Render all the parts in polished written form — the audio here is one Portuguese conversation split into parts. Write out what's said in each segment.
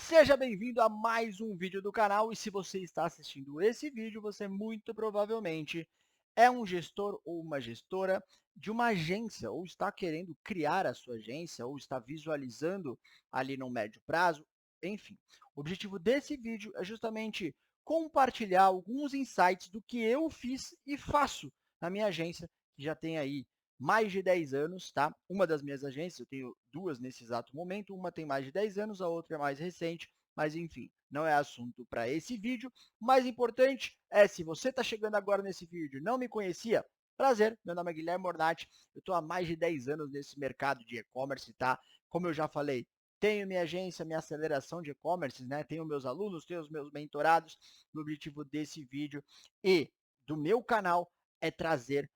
Seja bem-vindo a mais um vídeo do canal e se você está assistindo esse vídeo, você muito provavelmente é um gestor ou uma gestora de uma agência ou está querendo criar a sua agência ou está visualizando ali no médio prazo, enfim. O objetivo desse vídeo é justamente compartilhar alguns insights do que eu fiz e faço na minha agência, que já tem aí mais de 10 anos, tá? Uma das minhas agências, eu tenho duas nesse exato momento, uma tem mais de 10 anos, a outra é mais recente, mas enfim, não é assunto para esse vídeo. O mais importante é, se você está chegando agora nesse vídeo e não me conhecia, prazer, meu nome é Guilherme Mornati, eu estou há mais de 10 anos nesse mercado de e-commerce, tá? Como eu já falei, tenho minha agência, minha aceleração de e-commerce, né? Tenho meus alunos, tenho os meus mentorados. O objetivo desse vídeo e do meu canal é trazer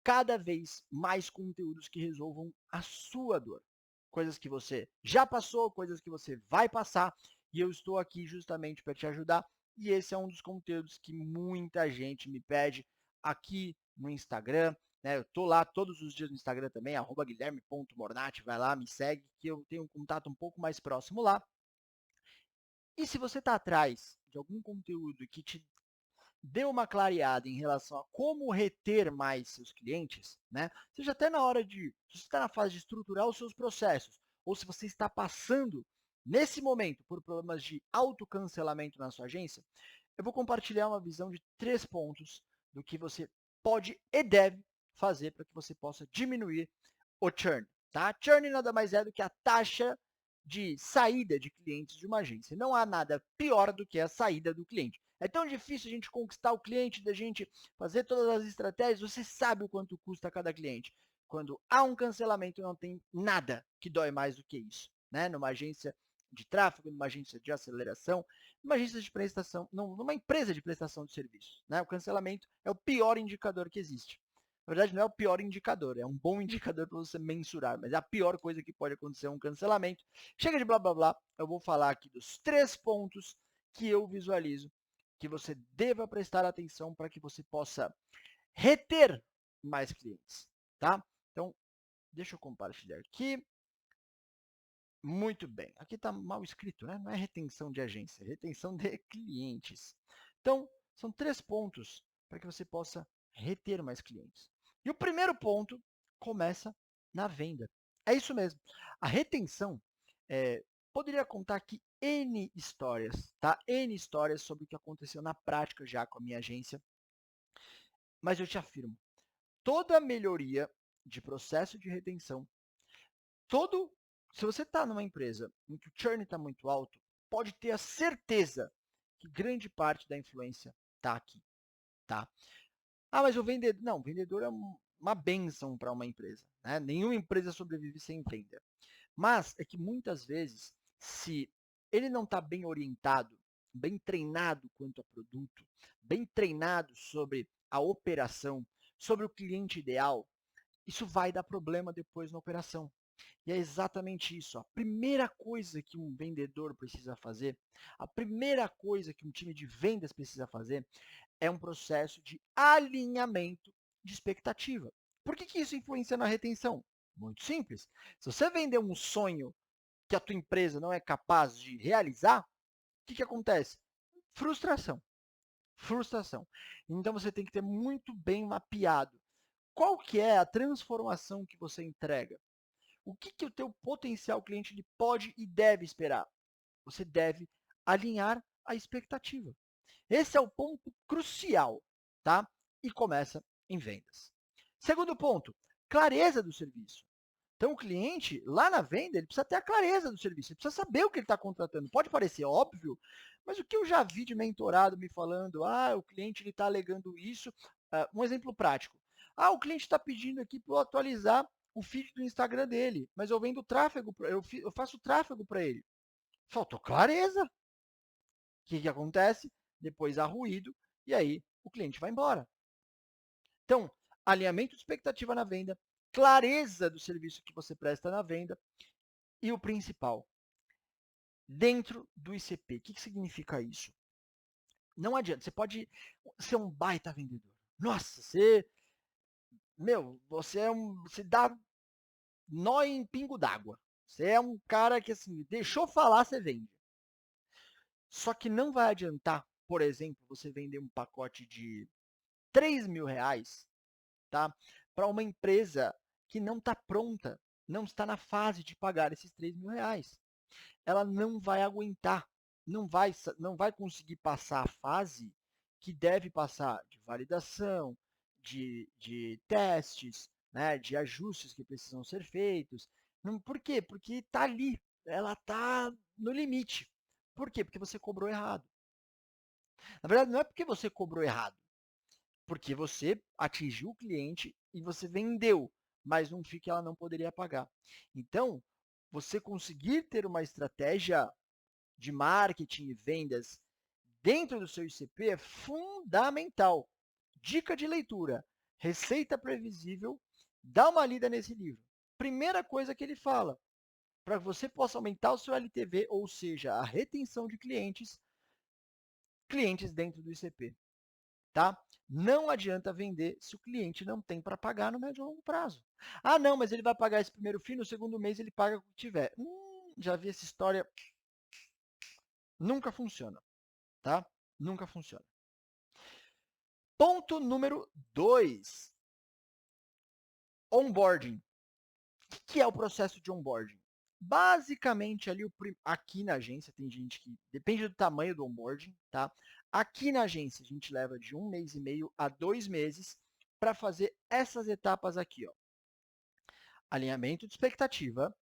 cada vez mais conteúdos que resolvam a sua dor. Coisas que você já passou, coisas que você vai passar, e eu estou aqui justamente para te ajudar. E esse é um dos conteúdos que muita gente me pede aqui no Instagram. Né? Eu estou lá todos os dias no Instagram também, @guilherme.mornati, vai lá, me segue, que eu tenho um contato um pouco mais próximo lá. E se você está atrás de algum conteúdo que te dê uma clareada em relação a como reter mais seus clientes, né? Seja até na hora de, se você está na fase de estruturar os seus processos, ou se você está passando, nesse momento, por problemas de autocancelamento na sua agência, eu vou compartilhar uma visão de 3 pontos do que você pode e deve fazer para que você possa diminuir o churn. Tá? Churn nada mais é do que a taxa de saída de clientes de uma agência. Não há nada pior do que a saída do cliente. É tão difícil a gente conquistar o cliente, da gente fazer todas as estratégias, você sabe o quanto custa cada cliente. Quando há um cancelamento, não tem nada que dói mais do que isso. Né? Numa agência de tráfego, numa agência de aceleração, numa agência de prestação, numa empresa de prestação de serviços. Né? O cancelamento é o pior indicador que existe. Na verdade, não é o pior indicador, é um bom indicador para você mensurar, mas é a pior coisa que pode acontecer é um cancelamento. Chega de blá blá blá, eu vou falar aqui dos 3 pontos que eu visualizo que você deva prestar atenção para que você possa reter mais clientes, tá? Então, deixa eu compartilhar aqui. Muito bem. Aqui está mal escrito, né? Não é retenção de agência, é retenção de clientes. Então, são 3 pontos para que você possa reter mais clientes. E o primeiro ponto começa na venda. É isso mesmo. A retenção, poderia contar aqui N histórias, tá? N histórias sobre o que aconteceu na prática já com a minha agência. Mas eu te afirmo, toda melhoria de processo de retenção, todo se você está numa empresa em que o churn está muito alto, pode ter a certeza que grande parte da influência está aqui, tá? Ah, mas o vendedor, não, o vendedor é uma bênção para uma empresa, né? Nenhuma empresa sobrevive sem venda. Mas é que muitas vezes, se ele não está bem orientado, bem treinado quanto a produto, bem treinado sobre a operação, sobre o cliente ideal, isso vai dar problema depois na operação. E é exatamente isso. A primeira coisa que um vendedor precisa fazer, a primeira coisa que um time de vendas precisa fazer, é um processo de alinhamento de expectativa. Por que isso influencia na retenção? Muito simples. Se você vender um sonho que a tua empresa não é capaz de realizar, o que acontece? Frustração. Frustração. Então você tem que ter muito bem mapeado qual que é a transformação que você entrega. O que o teu potencial cliente ele pode e deve esperar? Você deve alinhar a expectativa. Esse é o ponto crucial, tá? E começa em vendas. Segundo ponto, clareza do serviço. Então, o cliente, lá na venda, ele precisa ter a clareza do serviço, ele precisa saber o que ele está contratando. Pode parecer óbvio, mas o que eu já vi de mentorado me falando, o cliente está alegando isso, um exemplo prático. O cliente está pedindo aqui para eu atualizar o feed do Instagram dele, mas eu vendo tráfego, eu faço tráfego para ele. Faltou clareza. O que acontece? Depois há ruído e aí o cliente vai embora. Então, alinhamento de expectativa na venda, clareza do serviço que você presta na venda e o principal, dentro do ICP. O que significa isso? Não adianta, você pode ser um baita vendedor. Nossa, você dá nó em pingo d'água. Você é um cara que, assim, deixou falar, você vende. Só que não vai adiantar, por exemplo, você vender um pacote de R$ 3.000, tá? Para uma empresa que não está pronta, não está na fase de pagar esses R$ 3.000. Ela não vai aguentar, não vai conseguir passar a fase que deve passar de validação, de testes, né, de ajustes que precisam ser feitos. Não, por quê? Porque está ali, ela está no limite. Por quê? Porque você cobrou errado. Na verdade, não é porque você cobrou errado, porque você atingiu o cliente e você vendeu, mas num FII que ela não poderia pagar. Então, você conseguir ter uma estratégia de marketing e vendas dentro do seu ICP é fundamental. Dica de leitura: Receita Previsível. Dá uma lida nesse livro. Primeira coisa que ele fala, para que você possa aumentar o seu LTV, ou seja, a retenção de clientes dentro do ICP. Tá? Não adianta vender se o cliente não tem para pagar no médio e longo prazo. Ah, não, mas ele vai pagar esse primeiro FII, no segundo mês ele paga o que tiver. Já vi essa história, nunca funciona, tá? Nunca funciona. Ponto número 2, onboarding. O que é o processo de onboarding? Basicamente, ali aqui na agência, tem gente que depende do tamanho do onboarding, tá? Aqui na agência, a gente leva de 1 mês e meio a 2 meses para fazer essas etapas aqui, ó. Alinhamento de expectativa,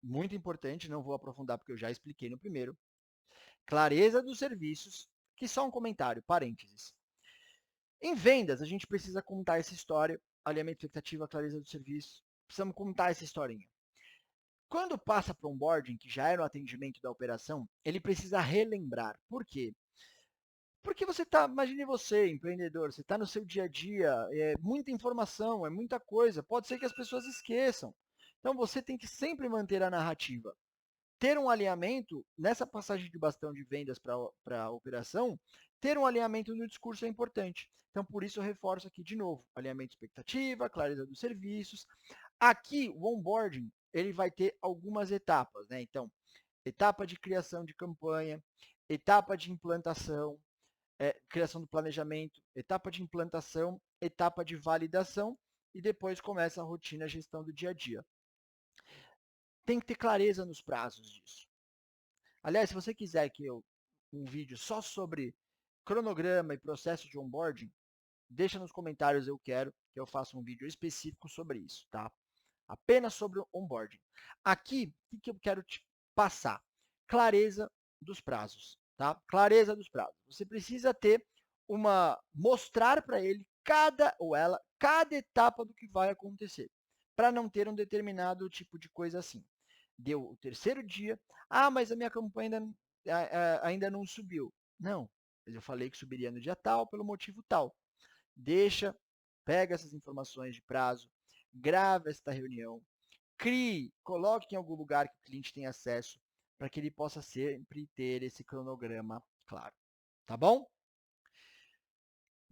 muito importante, não vou aprofundar porque eu já expliquei no primeiro. Clareza dos serviços, que só um comentário, parênteses. Em vendas, a gente precisa contar essa história, alinhamento de expectativa, clareza do serviço, precisamos contar essa historinha. Quando passa para o onboarding, que já é no atendimento da operação, ele precisa relembrar. Por quê? Porque você está, imagine você, empreendedor, você está no seu dia a dia, é muita informação, é muita coisa, pode ser que as pessoas esqueçam. Então você tem que sempre manter a narrativa. Ter um alinhamento, nessa passagem de bastão de vendas para a operação, ter um alinhamento no discurso é importante. Então, por isso eu reforço aqui de novo, alinhamento de expectativa, clareza dos serviços. Aqui, o onboarding, ele vai ter algumas etapas, né? Então, etapa de criação de campanha, etapa de implantação, criação do planejamento, etapa de implantação, etapa de validação, e depois começa a rotina, a gestão do dia a dia. Tem que ter clareza nos prazos disso. Aliás, se você quiser que um vídeo só sobre cronograma e processo de onboarding, deixa nos comentários, eu quero que eu faça um vídeo específico sobre isso, tá? Apenas sobre o onboarding. Aqui, o que eu quero te passar? Clareza dos prazos, tá? Clareza dos prazos. Você precisa ter mostrar para ele cada etapa do que vai acontecer, para não ter um determinado tipo de coisa assim. Deu o terceiro dia, mas a minha campanha ainda não subiu. Não, mas eu falei que subiria no dia tal, pelo motivo tal. Pega essas informações de prazo, grava esta reunião, coloque em algum lugar que o cliente tenha acesso, para que ele possa sempre ter esse cronograma claro. Tá bom?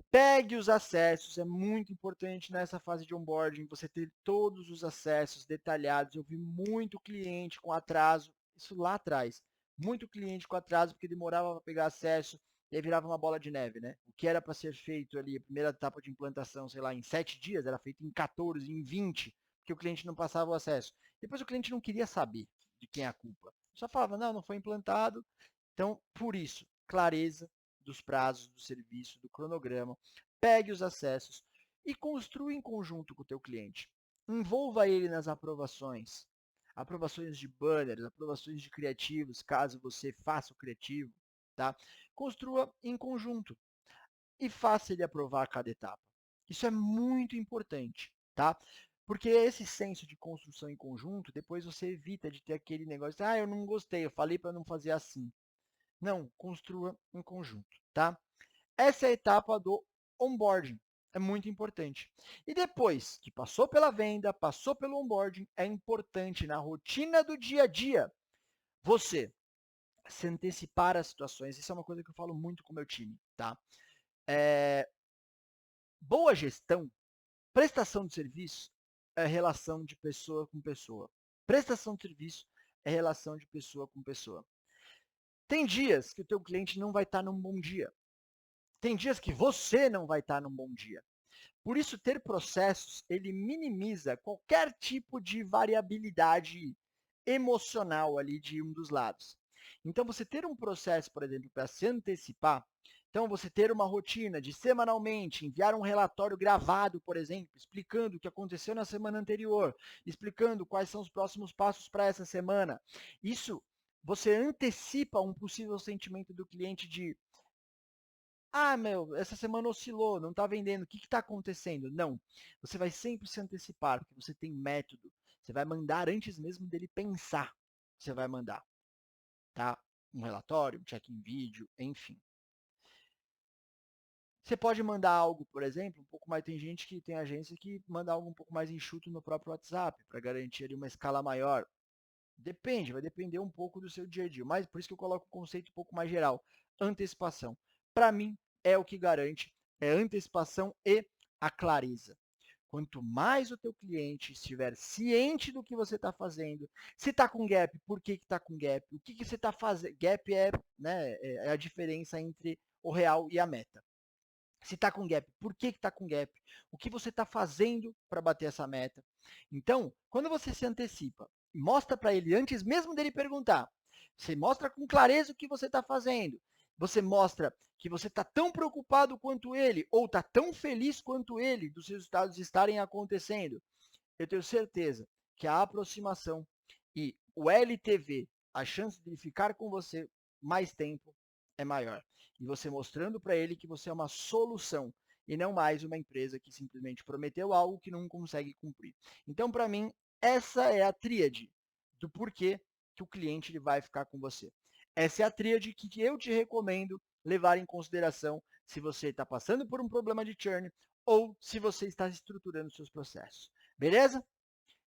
Pegue os acessos, é muito importante nessa fase de onboarding você ter todos os acessos detalhados. Eu vi muito cliente com atraso, isso lá atrás, muito cliente com atraso porque demorava para pegar acesso e aí virava uma bola de neve, né? O que era para ser feito ali, a primeira etapa de implantação, sei lá, em 7 dias, era feito em 14, em 20, porque o cliente não passava o acesso. Depois o cliente não queria saber de quem é a culpa. Só falava, não foi implantado. Então, por isso, clareza dos prazos do serviço, do cronograma, pegue os acessos e construa em conjunto com o teu cliente. Envolva ele nas aprovações, aprovações de banners, aprovações de criativos, caso você faça o criativo, tá? Construa em conjunto e faça ele aprovar cada etapa. Isso é muito importante, tá? Porque esse senso de construção em conjunto, depois você evita de ter aquele negócio, eu não gostei, eu falei para não fazer assim. Não, construa em conjunto, tá? Essa é a etapa do onboarding, é muito importante. E depois que passou pela venda, passou pelo onboarding, é importante na rotina do dia a dia você se antecipar às situações. Isso é uma coisa que eu falo muito com o meu time, tá? Boa gestão, prestação de serviço é relação de pessoa com pessoa. Prestação de serviço é relação de pessoa com pessoa. Tem dias que o teu cliente não vai estar num bom dia. Tem dias que você não vai estar num bom dia. Por isso, ter processos, ele minimiza qualquer tipo de variabilidade emocional ali de um dos lados. Então, você ter um processo, por exemplo, para se antecipar, então você ter uma rotina de semanalmente enviar um relatório gravado, por exemplo, explicando o que aconteceu na semana anterior, explicando quais são os próximos passos para essa semana. Isso você antecipa um possível sentimento do cliente de ah, meu, essa semana oscilou, não está vendendo, o que está acontecendo? Não, você vai sempre se antecipar, porque você tem método. Você vai mandar antes mesmo dele pensar. Você vai mandar, tá? Um relatório, um check-in vídeo, enfim. Você pode mandar algo, por exemplo, um pouco mais. Tem gente que tem agência que manda algo um pouco mais enxuto no próprio WhatsApp, para garantir ali uma escala maior. Depende, vai depender um pouco do seu dia a dia, mas por isso que eu coloco o conceito um pouco mais geral. Antecipação. Para mim, é o que garante, é a antecipação e a clareza. Quanto mais o teu cliente estiver ciente do que você está fazendo, se está com gap, por que está com gap, o que você está fazendo. Gap é, né, é a diferença entre o real e a meta. Se está com gap, por que está com gap? O que você está fazendo para bater essa meta? Então, quando você se antecipa, mostra para ele antes mesmo dele perguntar, você mostra com clareza o que você está fazendo, você mostra que você está tão preocupado quanto ele, ou está tão feliz quanto ele dos resultados estarem acontecendo, eu tenho certeza que a aproximação e o LTV, a chance de ele ficar com você mais tempo, é maior. E você mostrando para ele que você é uma solução e não mais uma empresa que simplesmente prometeu algo que não consegue cumprir. Então, para mim, essa é a tríade do porquê que o cliente ele vai ficar com você. Essa é a tríade que eu te recomendo levar em consideração se você está passando por um problema de churn ou se você está estruturando seus processos. Beleza?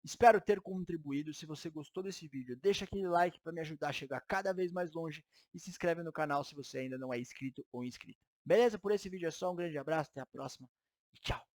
Espero ter contribuído. Se você gostou desse vídeo, deixa aquele like para me ajudar a chegar cada vez mais longe e se inscreve no canal se você ainda não é inscrito ou inscrita. Beleza? Por esse vídeo é só. Um grande abraço, até a próxima e tchau!